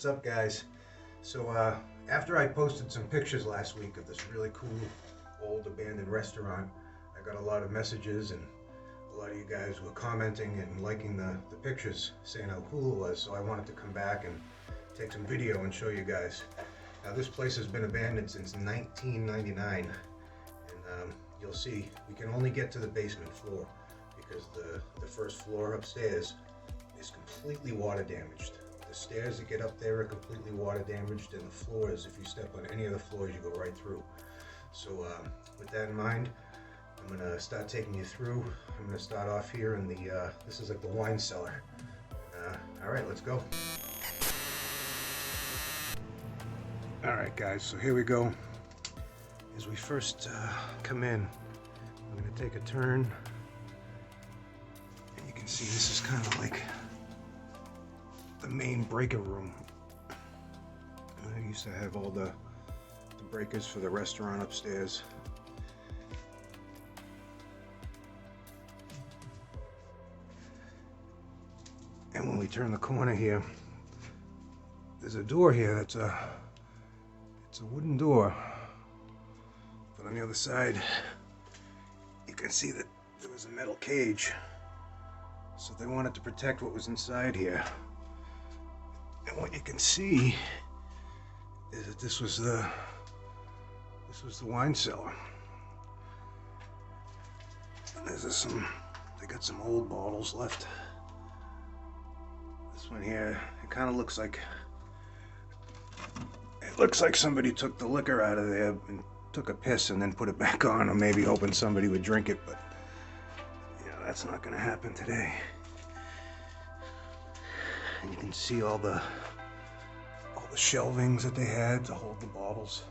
What's up, guys? So after I posted some pictures last week of this really cool old abandoned restaurant, I got a lot of messages, and a lot of you guys were commenting and liking the pictures, saying how cool it was. So I wanted to come back and take some video and show you guys. Now this place has been abandoned since 1999, and you'll see we can only get to the basement floor because the first floor upstairs is completely water damaged. The stairs that get up there are completely water damaged, and the floors, if you step on any of the floors, you go right through. So with that in mind, I'm gonna start taking you through. I'm gonna start off here in the, this is like the wine cellar. All right, let's go. All right, guys, so here we go. As we first come in, I'm gonna take a turn, and you can see this is kind of like the main breaker room. I used to have all the breakers for the restaurant upstairs. And when we turn the corner here, there's a door here that's it's a wooden door. But on the other side, you can see that there was a metal cage. So they wanted to protect what was inside here. And what you can see is that this was the wine cellar. And there's they got some old bottles left. This one here, it kind of looks like somebody took the liquor out of there and took a piss and then put it back on, or maybe hoping somebody would drink it, but yeah, that's not gonna happen today. And you can see all the shelvings that they had to hold the bottles.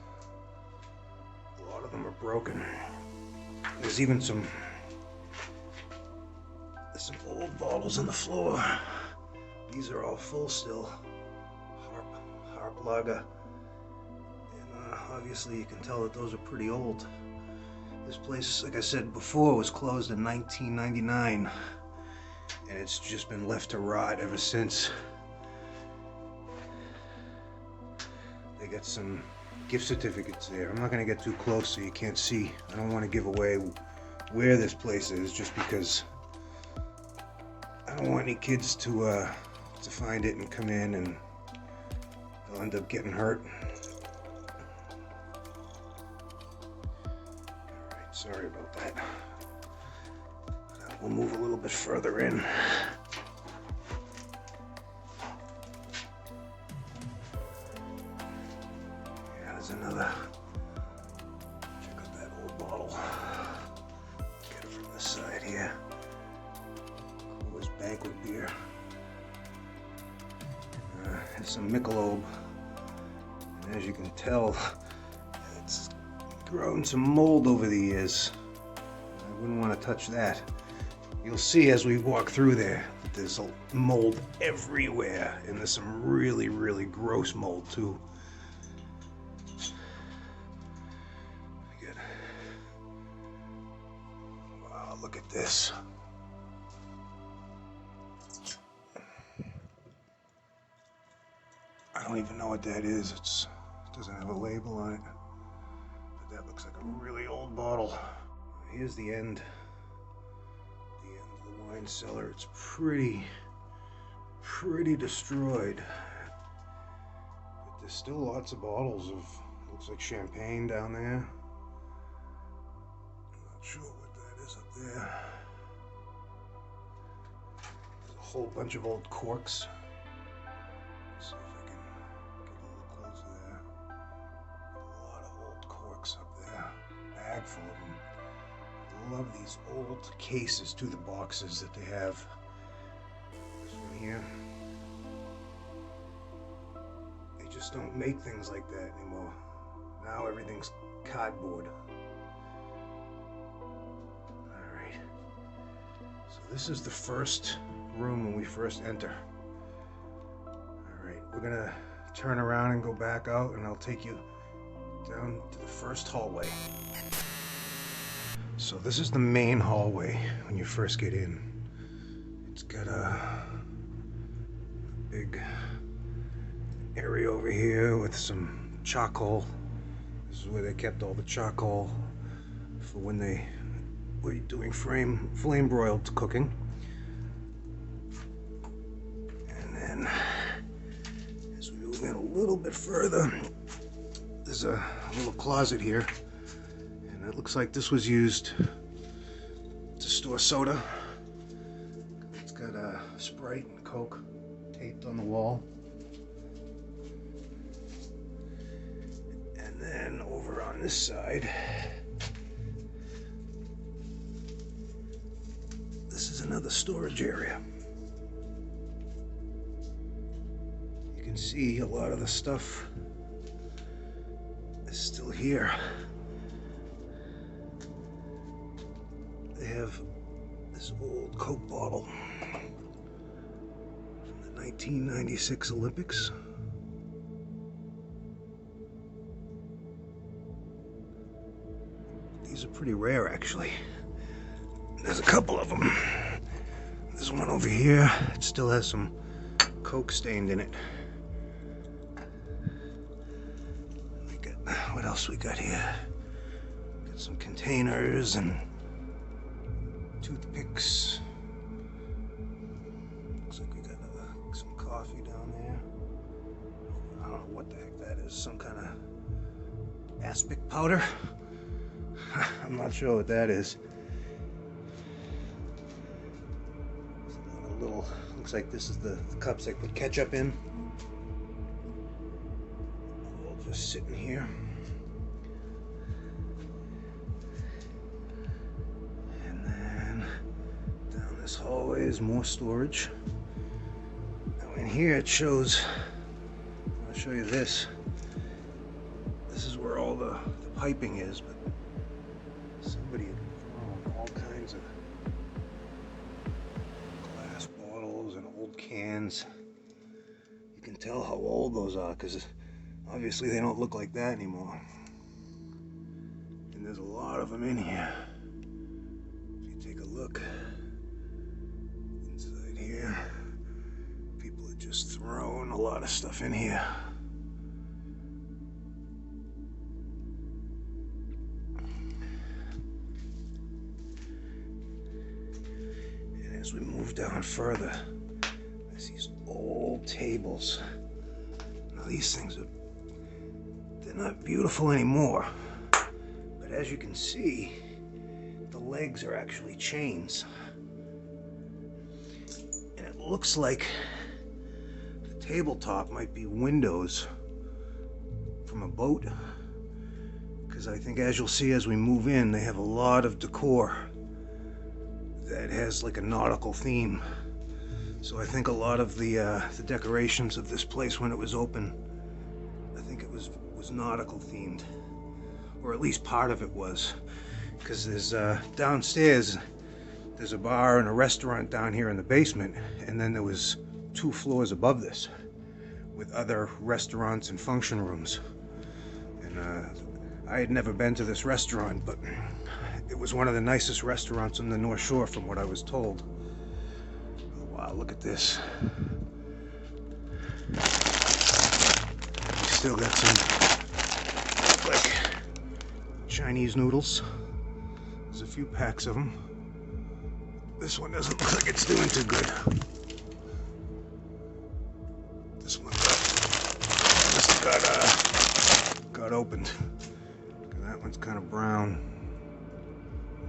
A lot of them are broken. There's even some old bottles on the floor. These are all full still. Harp lager. And obviously you can tell that those are pretty old. This place, like I said before, was closed in 1999. And it's just been left to rot ever since. They got some gift certificates there. I'm not going to get too close so you can't see. I don't want to give away where this place is, just because I don't want any kids to find it and come in and they'll end up getting hurt. Alright, sorry about that. We'll move a little bit further in. Yeah, there's another. Check out that old bottle. Get it from this side here. Cool's banquet beer. And some Michelob. And as you can tell, it's grown some mold over the years. I wouldn't want to touch that. You'll see as we walk through there that there's mold everywhere, and there's some really, really gross mold too. Wow, look at this. I don't even know what that is. It doesn't have a label on it, but that looks like a really old bottle. Here's the end. Wine cellar. It's pretty destroyed, but there's still lots of bottles of, looks like champagne down there. I'm not sure what that is up there. There's a whole bunch of old corks. Let's see if I can get a little closer there. A lot of old corks up there. Bag full of them. I love these old cases to the boxes that they have. This one here. They just don't make things like that anymore. Now everything's cardboard. Alright. So this is the first room when we first enter. Alright, we're gonna turn around and go back out, and I'll take you down to the first hallway. So this is the main hallway when you first get in. It's got a big area over here with some charcoal. This is where they kept all the charcoal for when they were doing flame broiled cooking. And then as we move in a little bit further, there's a little closet here, and it looks like this was used to store soda. It's got a Sprite and Coke taped on the wall. And then over on this side, this is another storage area. You can see a lot of the stuff is still here. They have this old Coke bottle from the 1996 Olympics. These are pretty rare, actually. There's a couple of them. There's one over here. It still has some Coke stained in it. What else we got here? Got some containers and toothpicks. Looks like we got some coffee down there. I don't know what the heck that is. Some kind of aspic powder. I'm not sure what that is. A little. Looks like this is the cups they put ketchup in. All just sitting here. This hallway is more storage. Now in here it shows, I'll show you this. This is where all the piping is, but somebody had thrown all kinds of glass bottles and old cans. You can tell how old those are because obviously they don't look like that anymore. And there's a lot of them in here. If you take a look. Here, people have just thrown a lot of stuff in here. And as we move down further, there's these old tables. Now these things they're not beautiful anymore, but as you can see, the legs are actually chains. Looks like the tabletop might be windows from a boat, because I think as you'll see as we move in, they have a lot of decor that has like a nautical theme. So I think a lot of the decorations of this place when it was open, I think it was nautical themed, or at least part of it was, because there's downstairs. There's a bar and a restaurant down here in the basement, and then there was 2 floors above this with other restaurants and function rooms. And I had never been to this restaurant, but it was one of the nicest restaurants on the North Shore from what I was told. Oh, wow, look at this. We still got some like Chinese noodles. There's a few packs of them. This one doesn't look like it's doing too good. This one got opened. That one's kind of brown.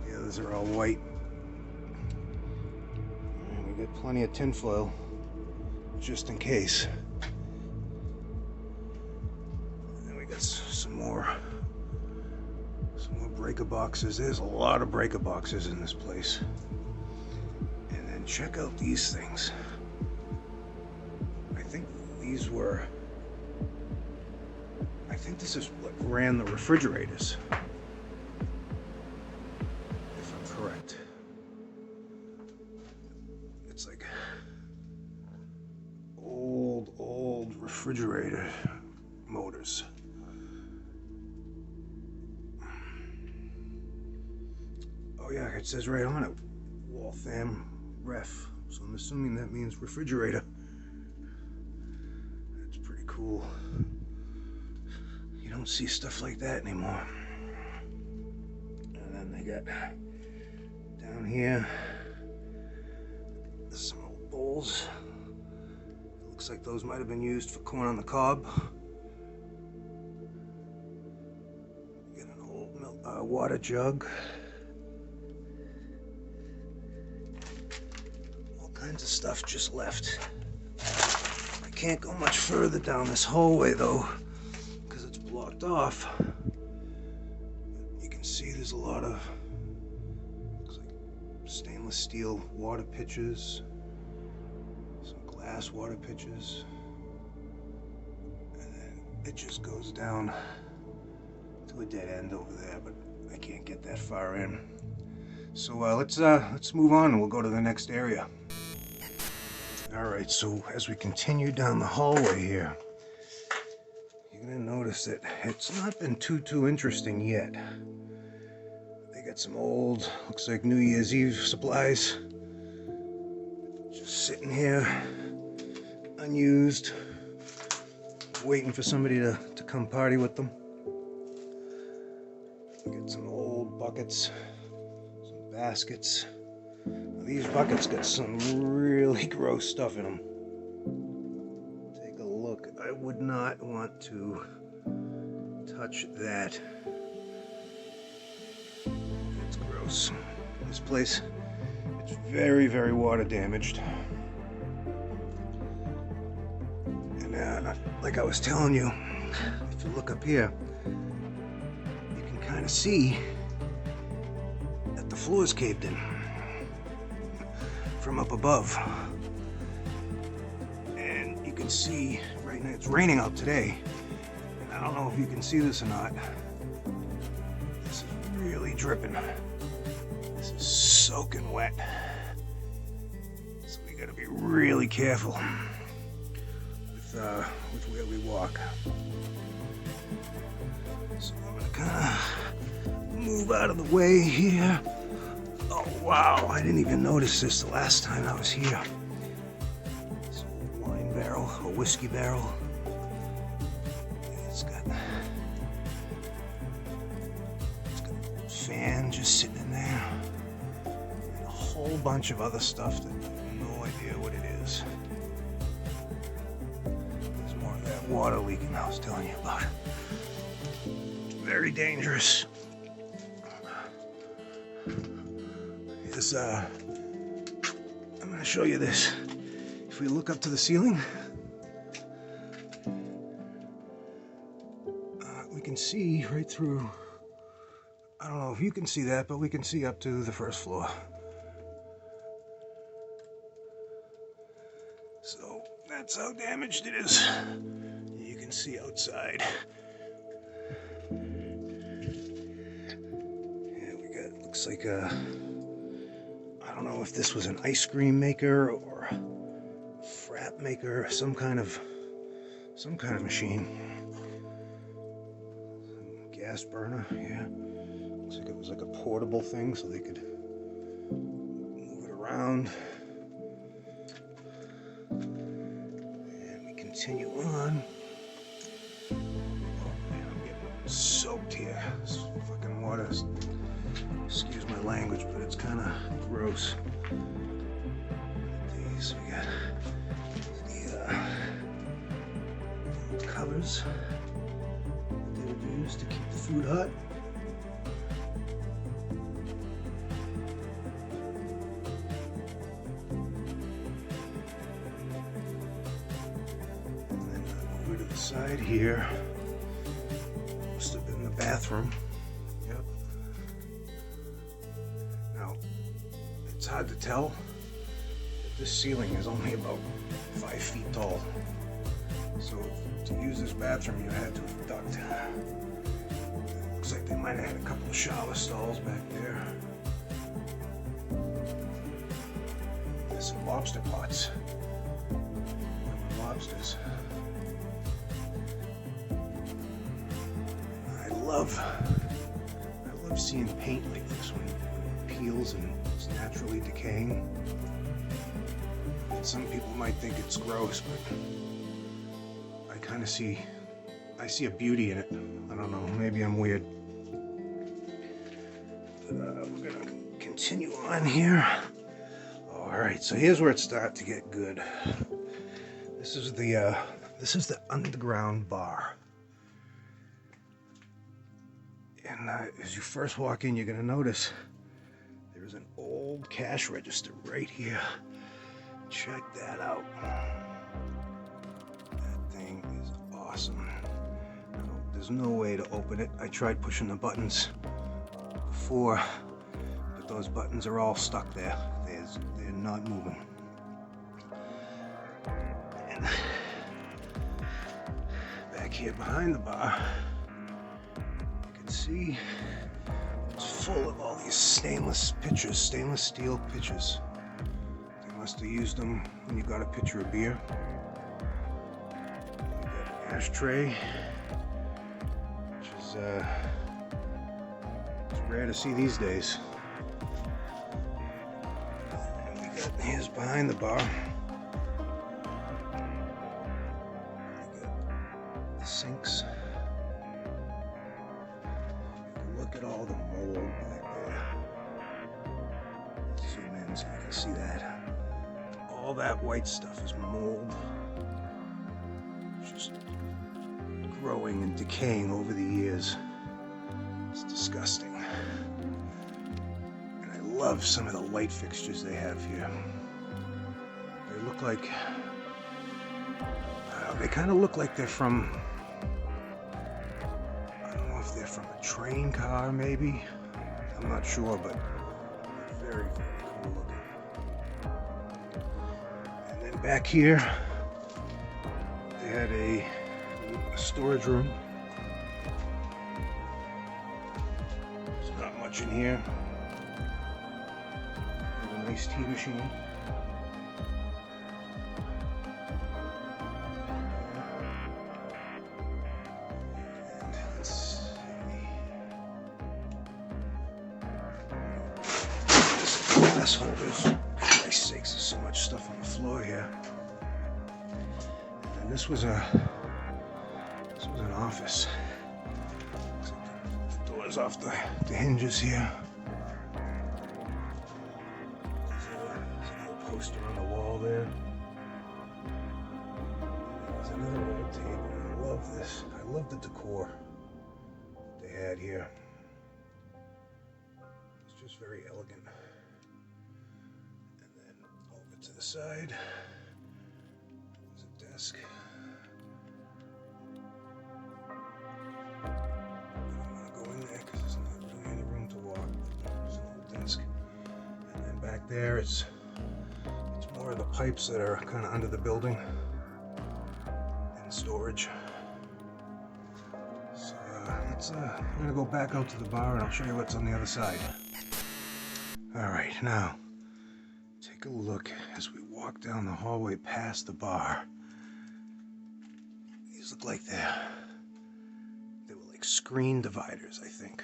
The others are all white. And we got plenty of tinfoil, just in case. And then we got some more breaker boxes. There's a lot of breaker boxes in this place. Check out these things. I think this is what ran the refrigerators, if I'm correct. It's like old refrigerator motors. Oh yeah, it says right on it, Waltham Ref, so I'm assuming that means refrigerator. That's pretty cool. cool. You don't see stuff like that anymore. And then they got down here some old bowls. It looks like those might have been used for corn on the cob. Get an old water jug. All kinds of stuff just left. I can't go much further down this hallway though, because it's blocked off. You can see there's a lot of, looks like stainless steel water pitchers, some glass water pitchers, and then it just goes down to a dead end over there, but I can't get that far in. So let's move on and we'll go to the next area. Alright, so as we continue down the hallway here, you're going to notice that it's not been too interesting yet. They got some old, looks like New Year's Eve supplies, just sitting here, unused, waiting for somebody to come party with them. Got some old buckets, some baskets. These buckets got some really gross stuff in them. Take a look. I would not want to touch that. It's gross. This place, it's very water damaged. And like I was telling you, if you look up here, you can kind of see that the floor's caved in from up above. And you can see right now, it's raining out today, and I don't know if you can see this or not. This is really dripping. This is soaking wet. So we gotta be really careful with where we walk. So I'm gonna kind of move out of the way here. Oh wow, I didn't even notice this the last time I was here. It's a wine barrel, a whiskey barrel. It's got a fan just sitting in there. And a whole bunch of other stuff that I have no idea what it is. There's more of that water leaking I was telling you about. It's very dangerous. I'm going to show you this. If we look up to the ceiling, we can see right through. I don't know if you can see that, but we can see up to the first floor. So that's how damaged it is. You can see outside. Yeah, we got, looks like a, I don't know if this was an ice cream maker or a frap maker, some kind of machine. Some gas burner, yeah. Looks like it was like a portable thing so they could move it around. And we continue on. Oh man, I'm getting soaked here. This fucking water is, excuse my language, but it's kind of gross. These, we got the covers that they would use to keep the food hot. And then over to the side here, must have been the bathroom. Yep. Now, it's hard to tell, but this ceiling is only about 5 feet tall. So to use this bathroom, you had to have ducked. Looks like they might have had a couple of shower stalls back there. There's some lobster pots. Lobsters. I love seeing paint like this when it peels and it's naturally decaying. And some people might think it's gross, but kind of I see a beauty in it. I don't know, maybe I'm weird. But, we're gonna continue on here. All right, so here's where it starts to get good. This is the underground bar. And as you first walk in, you're gonna notice there's an old cash register right here. Check that out. That thing is awesome. There's no way to open it. I tried pushing the buttons before, but those buttons are all stuck there. They're not moving. And back here behind the bar, you can see it's full of all these stainless steel pitchers. They must have used them when you got a pitcher of beer. You got an ashtray, which is it's rare to see these days. And we got here's behind the bar. We got the sinks. Look at all the mold back there. Zoom in so you can see that. All that white stuff is mold. Just growing and decaying over the years. It's disgusting. And I love some of the light fixtures they have here. They look like, they kind of look like they're from, I don't know if they're from a train car maybe. I'm not sure, but they're very, very cool looking. And then back here, they had a storage room. There's not much in here. There's a nice tea machine. And let's see. Glass holders. For Christ's sakes, there's so much stuff on the floor here. And this was an office. The doors off the hinges here. There's a little poster on the wall there. There's another old table. I love this. I love the decor they had here. It's just very elegant. And then over to the side, there's a desk. Back there, it's more of the pipes that are kind of under the building and storage. So I'm gonna go back out to the bar and I'll show you what's on the other side. All right, now take a look as we walk down the hallway past the bar. These look like they were like screen dividers, I think.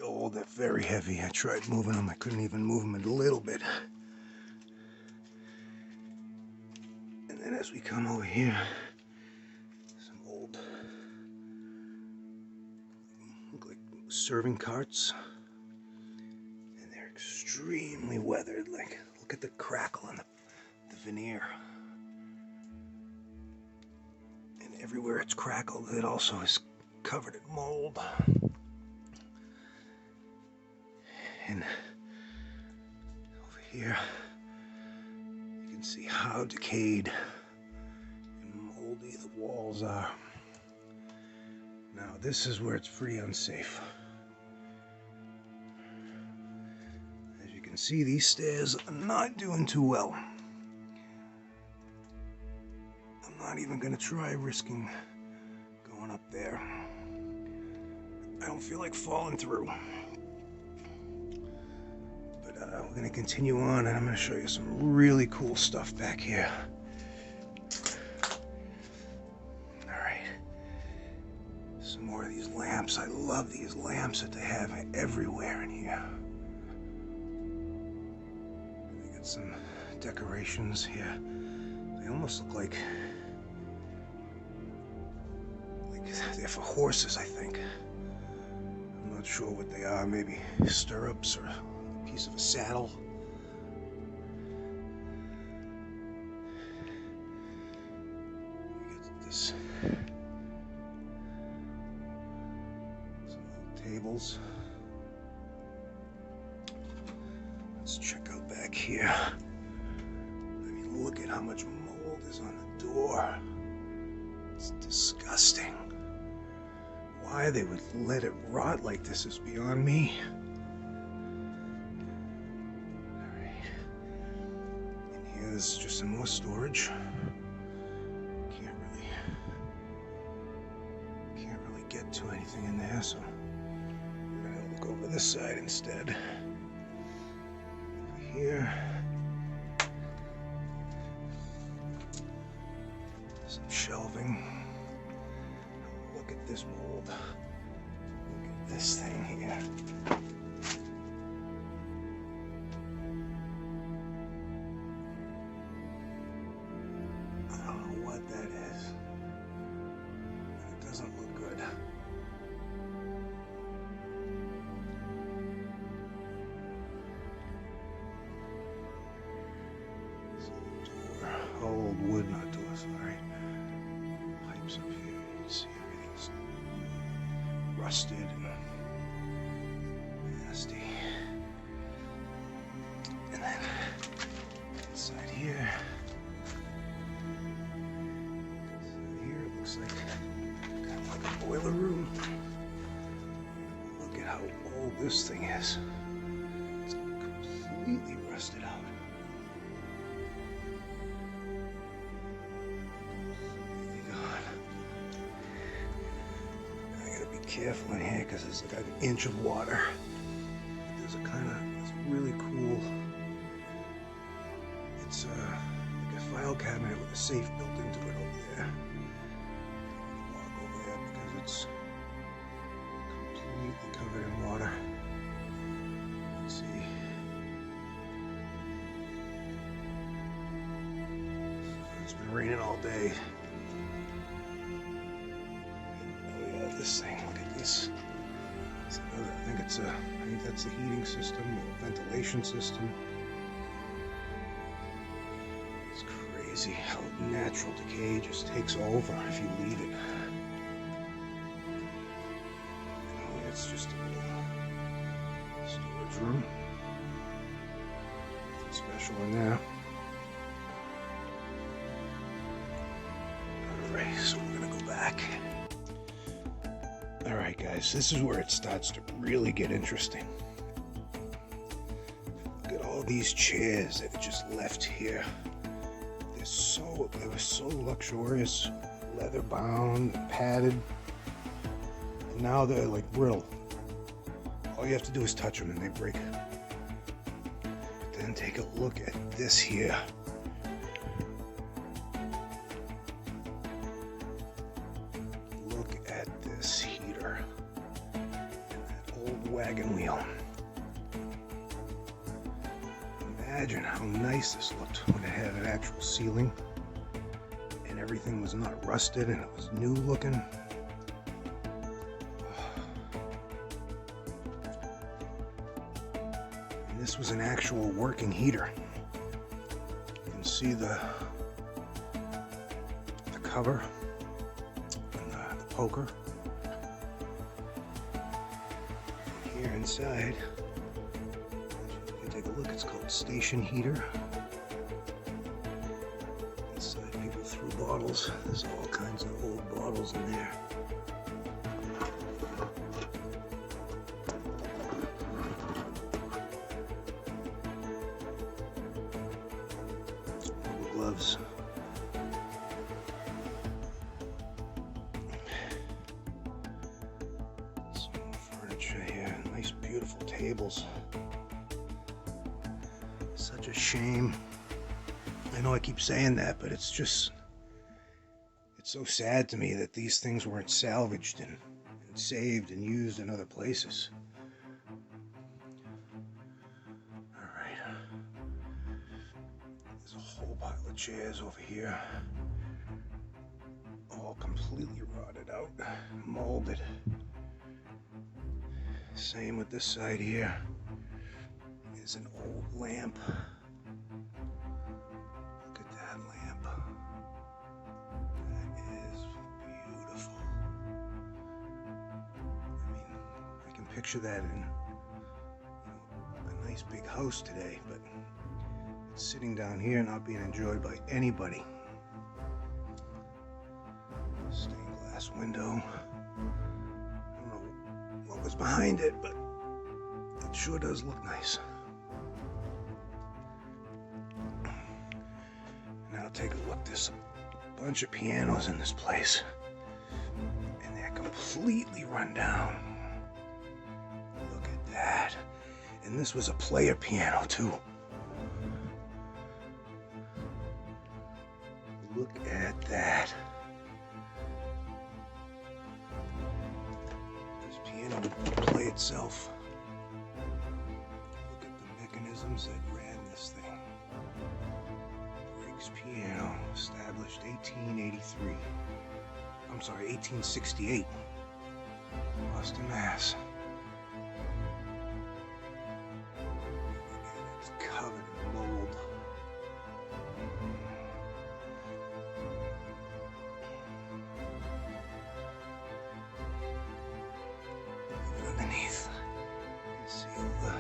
Old, they're very heavy. I tried moving them. I couldn't even move them a little bit. And then as we come over here, some old, look like serving carts. And they're extremely weathered. Like, look at the crackle on the veneer. And everywhere it's crackled, it also is covered in mold. And over here, you can see how decayed and moldy the walls are. Now, this is where it's pretty unsafe. As you can see, these stairs are not doing too well. I'm not even going to try risking going up there. I don't feel like falling through. We're going to continue on, and I'm going to show you some really cool stuff back here. Alright. Some more of these lamps. I love these lamps that they have everywhere in here. They got some decorations here. They almost look like they're for horses, I think. I'm not sure what they are. Maybe stirrups or a piece of a saddle. We got this. Some little tables. Let's check out back here. I mean, look at how much mold is on the door. It's disgusting. Why they would let it rot like this is beyond me. Alright. And here's just some more storage. Can't really get to anything in there, so we're gonna look over this side instead. Over here. Some shelving. Look at this mold. Look at this thing here. I don't know what that is. It doesn't look good. Door. Old wood, not door, sorry. Pipes up here. You can see everything's rusted and nasty. And then inside here. It looks like kind of like a boiler room. Look at how old this thing is. It's completely rusted out. Careful in here because there's like an inch of water. There's a kind of really cool. It's like a file cabinet with a safe built into it over there. Walk over there because it's completely covered in water. Let's see. It's been raining all day. This thing, look at this. It's another, I think that's the heating system or ventilation system. It's crazy how natural decay just takes over if you leave it. And it's just a little storage room. Nothing special in there. Alright, so we're gonna go back. Alright guys, this is where it starts to really get interesting. Look at all these chairs that are just left here. They were so luxurious, leather bound, padded, and now they're like brittle. All you have to do is touch them and they break. But then take a look at this here. Look at this heater and that old wagon wheel. Imagine how nice this looked when it had an actual ceiling and everything was not rusted and it was new looking. And this was an actual working heater. You can see the cover and the poker. Here inside, you can take a look, it's called station heater. Inside people threw bottles, there's all kinds of old bottles in there. Rubber gloves. Some more furniture here, nice beautiful tables. Such a shame. I know I keep saying that, but it's so sad to me that these things weren't salvaged and saved and used in other places. Alright. of chairs over here, all completely rotted out, molded. Same with this side here. There's an old lamp. Look at that lamp. That is beautiful. I mean, I can picture that in a nice big house today, but it's sitting down here not being enjoyed by anybody. Stained glass window. I don't know what was behind it, but it sure does look nice. Now take a look. There's a bunch of pianos in this place, and they're completely run down. Look at that. And this was a player piano too. Look at that. This piano would play itself. Look at the mechanisms that ran this thing. Urbex piano, established 1883. I'm sorry, 1868. Boston, Mass. It's covered in mold. Underneath, you can see all the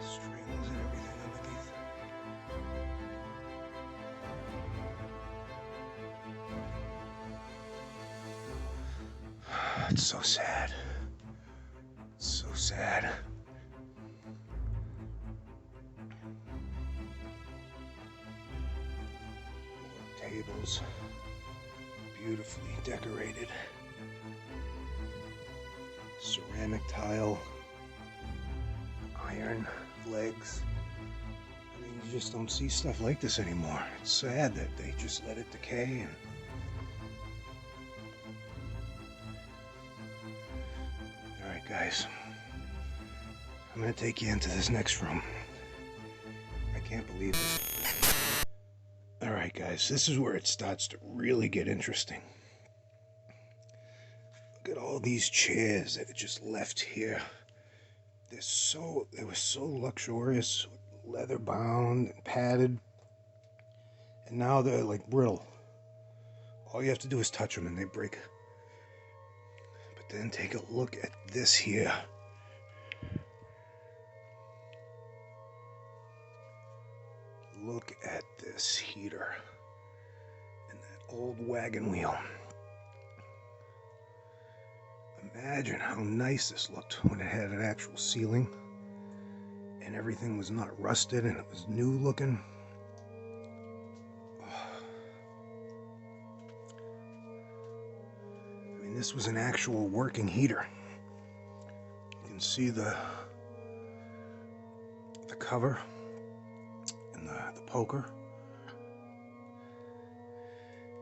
strings and everything underneath. It's so sad. It's so sad. More tables, beautifully decorated. Ceramic tile, iron legs. I mean, you just don't see stuff like this anymore. It's sad that they just let it decay. And all right, guys, I'm gonna take you into this next room. I can't believe this. All right, guys, this is where it starts to really get interesting. Look at all these chairs that are just left here. They were so luxurious, leather bound and padded, and now they're like brittle. All you have to do is touch them and they break. But then take a look at this here. Look at this heater and that old wagon wheel. Imagine how nice this looked when it had an actual ceiling and everything was not rusted and it was new looking. I mean, this was an actual working heater. You can see the cover and the poker.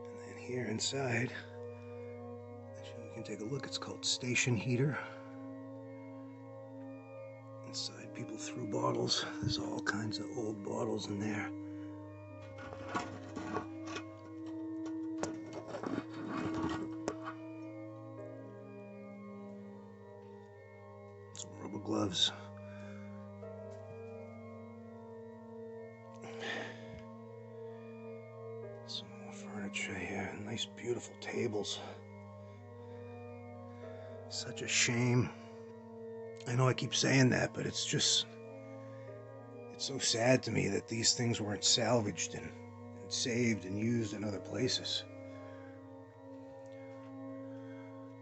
And then here inside, you can take a look. It's called station heater. Inside, people threw bottles. There's all kinds of old bottles in there. Some rubber gloves. Some more furniture here. Nice, beautiful tables. Such a shame. I know I keep saying that, but it's so sad to me that these things weren't salvaged and saved and used in other places.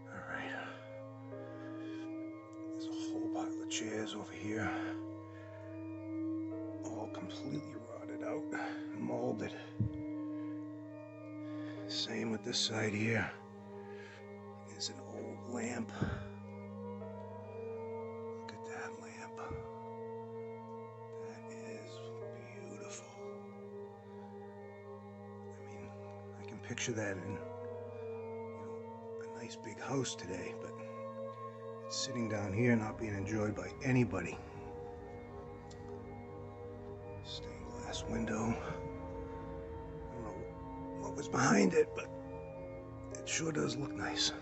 Alright. There's a whole pile of chairs over here. All completely rotted out, molded. Same with this side here. There's an old lamp. Look at that lamp. That is beautiful. I mean, I can picture that in a nice big house today, but it's sitting down here not being enjoyed by anybody. Stained glass window. was behind it, but it sure does look nice.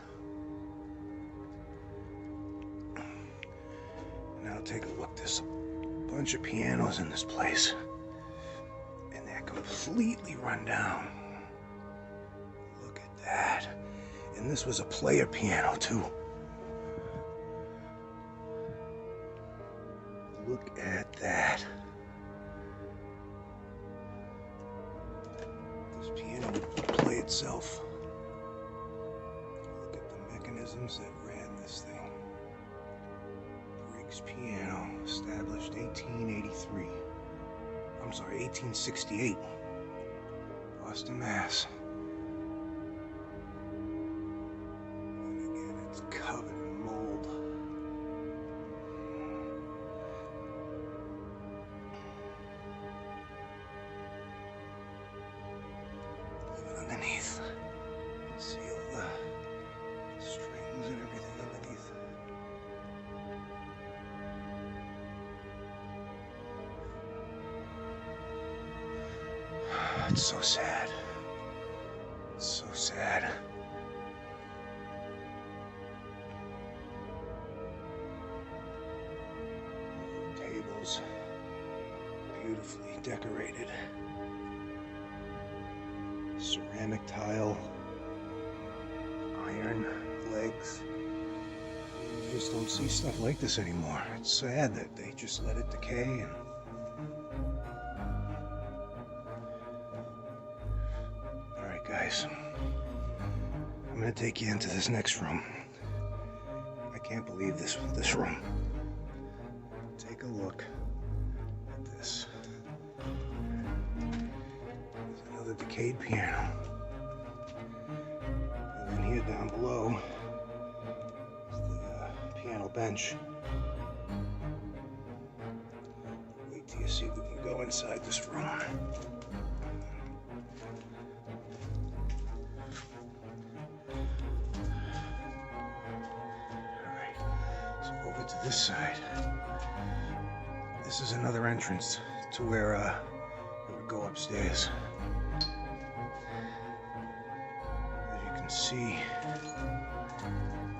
Now take a look. There's a bunch of pianos in this place, and they're completely run down. Look at that. And this was a player piano too. Look at that. This piano would play itself. Look at the mechanisms that ran this thing. Briggs piano, established 1883. I'm sorry, 1868. Boston, Mass. And again, it's covered in mold. Even underneath, you can see all the strings and everything underneath. It's so sad. It's so sad. Tables, beautifully decorated. Ceramic tile, iron legs. You just don't see stuff like this anymore. It's sad that they just let it decay and guys, I'm gonna take you into this next room. I can't believe this room. Take a look at this. There's another decayed piano. And then here down below is the piano bench. Wait till you see if we can go inside this room. Over to this side. This is another entrance to where it would go upstairs. As you can see,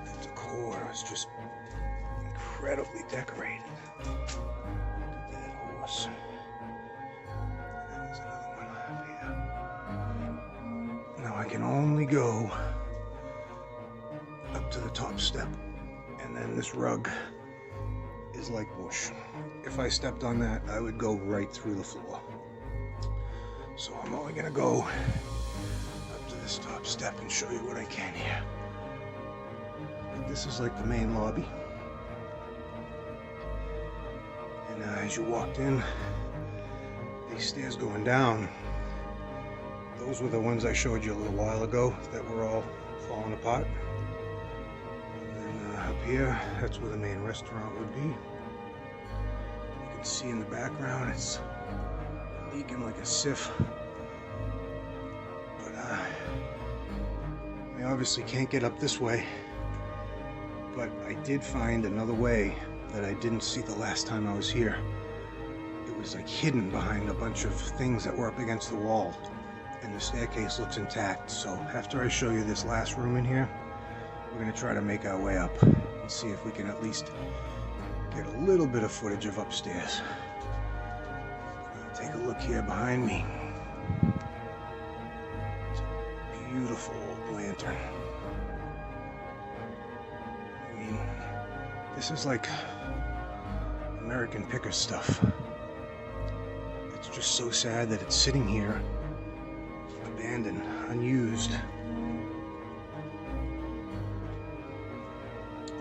the decor is just incredibly decorated. Look at that horse. And then there's another one up here. Now I can only go up to the top step. And then this rug is like bush. If I stepped on that, I would go right through the floor. So I'm only gonna go up to this top step and show you what I can here. And this is like the main lobby. And as you walked in, these stairs going down, those were the ones I showed you a little while ago that were all falling apart. Up here, that's where the main restaurant would be. You can see in the background it's leaking like a sieve. But I obviously can't get up this way. But I did find another way that I didn't see the last time I was here. It was like hidden behind a bunch of things that were up against the wall. And the staircase looks intact. So after I show you this last room in here, we're going to try to make our way up and see if we can at least get a little bit of footage of upstairs. Take a look here behind me. It's a beautiful old lantern. I mean, this is like American Picker stuff. It's just so sad that it's sitting here, abandoned, unused.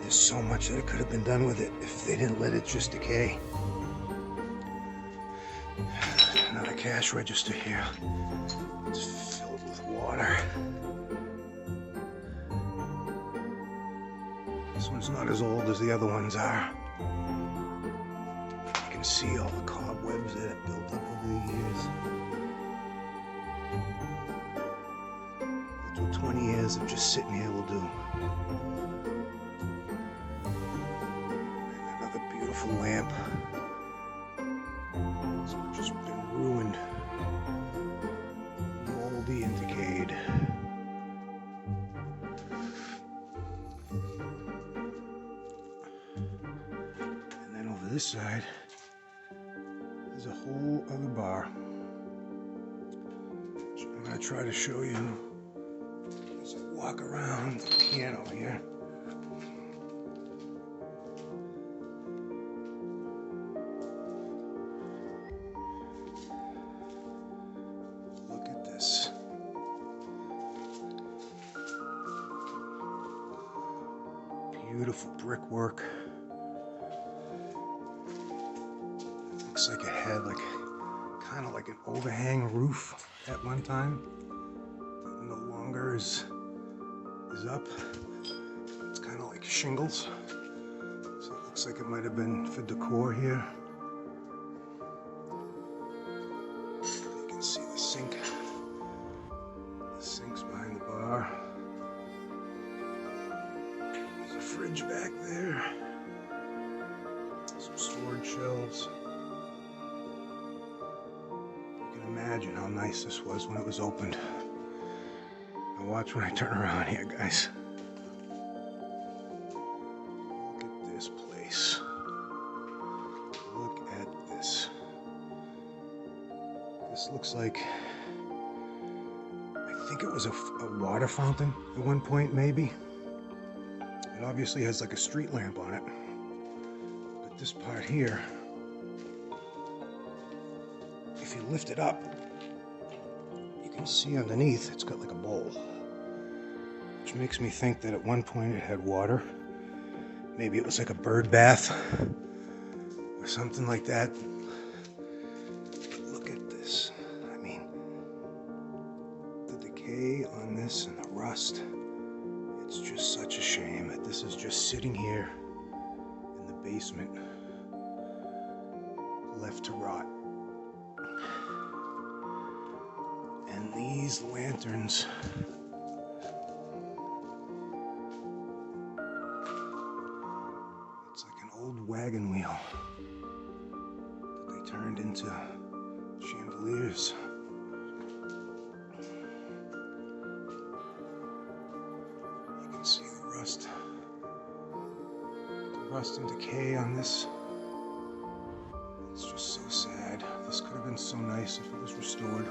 There's so much that could have been done with it if they didn't let it just decay. Another cash register here. It's filled with water. This one's not as old as the other ones are. You can see all the cobwebs that have built up over the years. That's what 20 years of just sitting here will do. Beautiful lamp. It's just been ruined, moldy and decayed. this side, there's a whole other bar. So I'm going to try to show you as I walk around the piano here. Look at this. Beautiful brickwork. Looks like it had like kind of like an overhang roof at one time. That no longer is up. It's kind of like shingles. So it looks like it might have been for decor here. You can see the sink. The sink's behind the bar. There's a fridge back there. Some storage shelves. You can imagine how nice this was when it was opened. Now watch when I turn around here, guys. Look at this place. Look at this. This looks like, I think it was a water fountain at one point, maybe. It obviously has like a street lamp on it. But this part here, if you lift it up, you can see underneath it's got like a bowl. Which makes me think that at one point it had water. Maybe it was like a bird bath or something like that. But look at this. I mean, the decay on this and the rust. It's just such a shame that this is just sitting here in the basement, left to rot. And these lanterns, it's like an old wagon wheel that they turned into chandeliers. You can see the rust and decay on this. It's just so sad. This could have been so nice if it was restored.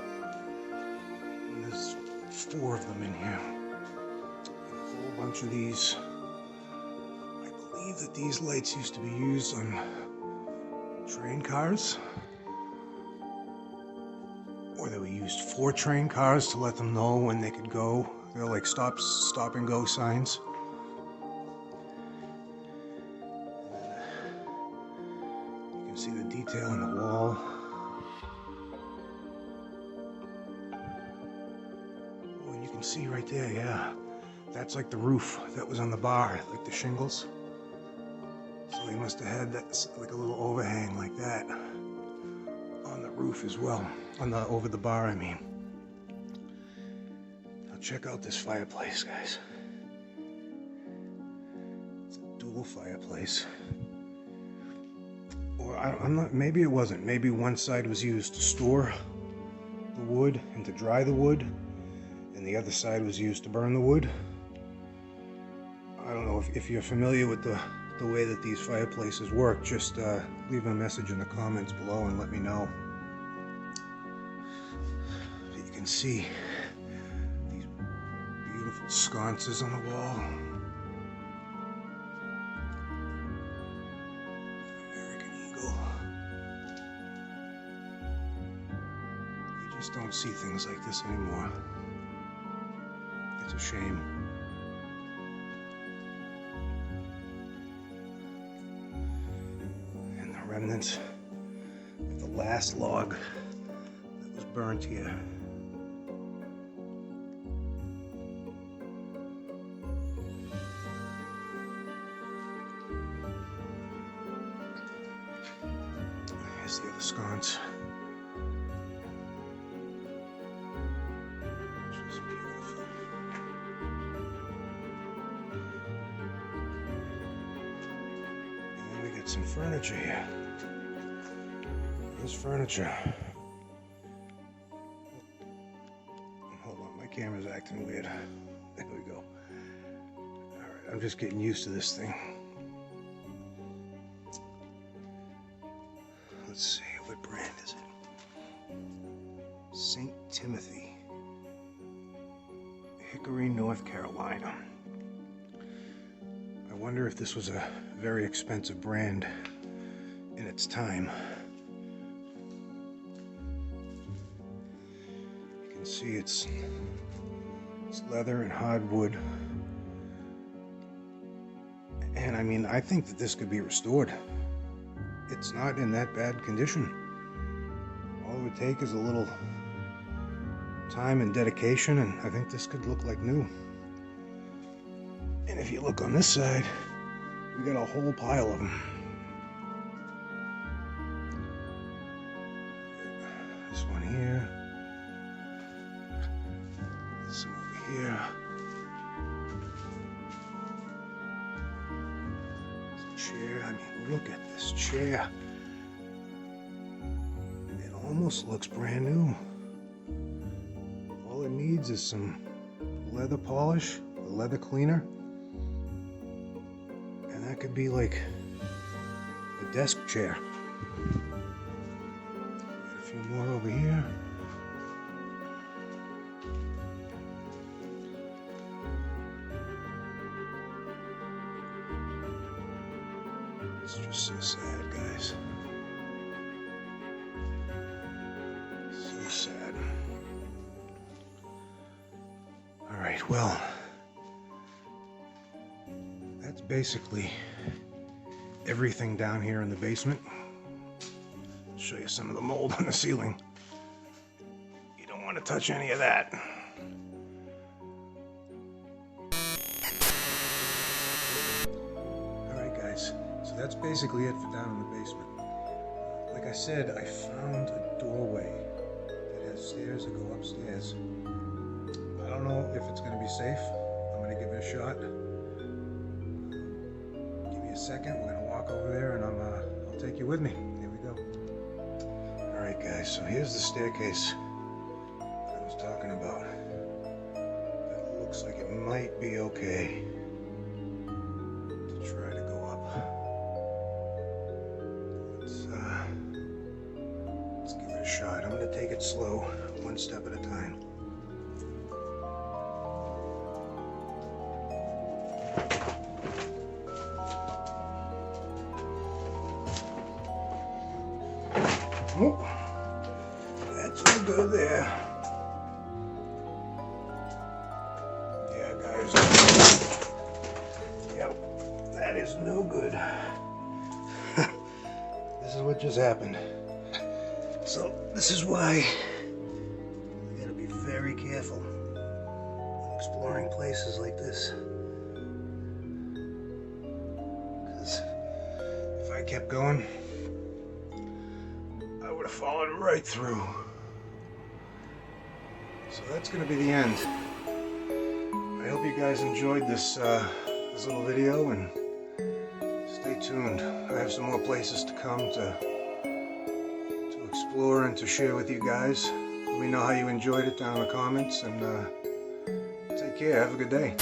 And there's 4 of them in here. And a whole bunch of these. I believe that these lights used to be used on train cars. Or they were used for train cars to let them know when they could go. They're like stop and go signs. You can see the detail in the wall. Oh, and you can see right there, yeah. That's like the roof that was on the bar, like the shingles. So they must have had that, like a little overhang like that on the roof as well. Over the bar, I mean. Now check out this fireplace, guys. It's a dual fireplace. Or I'm not, maybe it wasn't. Maybe one side was used to store the wood and to dry the wood, and the other side was used to burn the wood. I don't know if you're familiar with the way that these fireplaces work. Just leave a message in the comments below and let me know. You can see these beautiful sconces on the wall. American Eagle. You just don't see things like this anymore. It's a shame. And the remnants of the last log that was burnt here. Here's the other sconce. Just beautiful. And then we got some furniture here. There's furniture. Hold on, my camera's acting weird. There we go. Alright, I'm just getting used to this thing. Let's see, what brand is it? St. Timothy, Hickory, North Carolina. I wonder if this was a very expensive brand in its time. You can see it's leather and hardwood. And I mean, I think that this could be restored. It's not in that bad condition. All it would take is a little time and dedication, and I think this could look like new. And if you look on this side, we got a whole pile of them. This one here. Some over here. Chair. I mean, look at this chair. It almost looks brand new. All it needs is some leather polish, a leather cleaner, and that could be like a desk chair. Got a few more over here. It's just so sad, guys. So sad. Alright, well, that's basically everything down here in the basement. I'll show you some of the mold on the ceiling. You don't want to touch any of that. Alright, guys. So that's basically it for down in the basement. Like I said, I found a doorway that has stairs that go upstairs. I don't know if it's going to be safe. I'm going to give it a shot. Give me a second. We're going to walk over there and I'll take you with me. Here we go. Alright guys, so here's the staircase I was talking about. That looks like it might be okay to try to go up. Let's give it a shot. I'm going to take it slow, one step at a time. Oh, that's no good there. Yeah, guys. Yep, that is no good. This is what just happened. So, this is why you gotta be very careful when exploring places like this. Because if I kept going, I would have fallen right through. So that's going to be the end. I hope you guys enjoyed this this little video, and stay tuned. I have some more places to come to explore and to share with you guys. Let me know how you enjoyed it down in the comments, and take care. Have a good day.